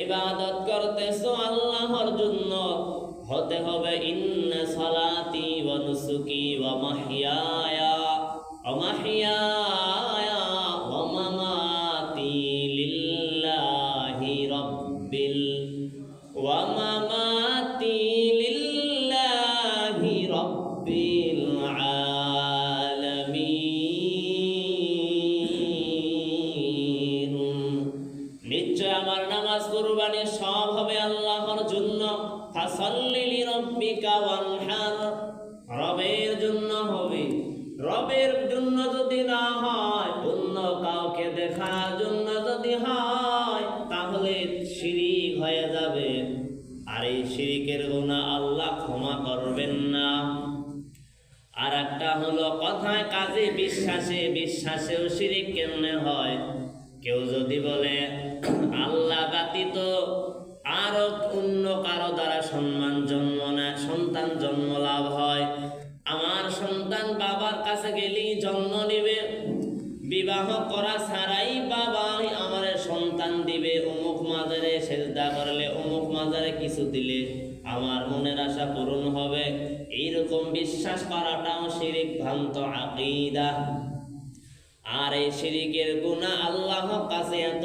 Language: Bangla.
ইবাদত করতেছো আল্লাহর জন্য, হতে হবে ইন্না সালাতি ওয়া নুসুকি ওয়া মাহইয়ায়া ওয়া মামাতি লিল্লাহি রাব্বিল ওয়া মামাতি লিল্লাহি রাব্বিল আলামিন। নিশ্চয় আমার নামাজ কুরবানি সব হবে আল্লাহর জন্য। ফাসাল্লি লিরাব্বিকা ওয়ানহার, রবের জন্য হবে। রবের জন্য যদি না হয়, অন্য কাউকে দেখার জন্য যদি হয়, তাহলে শিরিক হয়ে যাবে। আর এই শিরিকের গুনাহ আল্লাহ ক্ষমা করবেন না। আর একটা হলো কথায় কাজে বিশ্বাসেও শিরিক কেমনে হয়? কেউ যদি বলে আল্লাহ ব্যতীত আরো অন্য কারো দ্বারা সন্তান জন্ম লাভ হয়, আমার সন্তান বাবার কাছে গেলেই জন্ম নিবে, বিবাহ করা ছাড়াই বাবা আমার সন্তান দিবে, অমুক মাজারে সেজদা করলে, অমুক মাজারে কিছু দিলে আমার মনের আশা পূরণ হবে, এইরকম বিশ্বাস করাটাও শিরিক, ভ্রান্ত আকীদা। আর এই শিরিকের গুনাহ আল্লাহর কাছে এত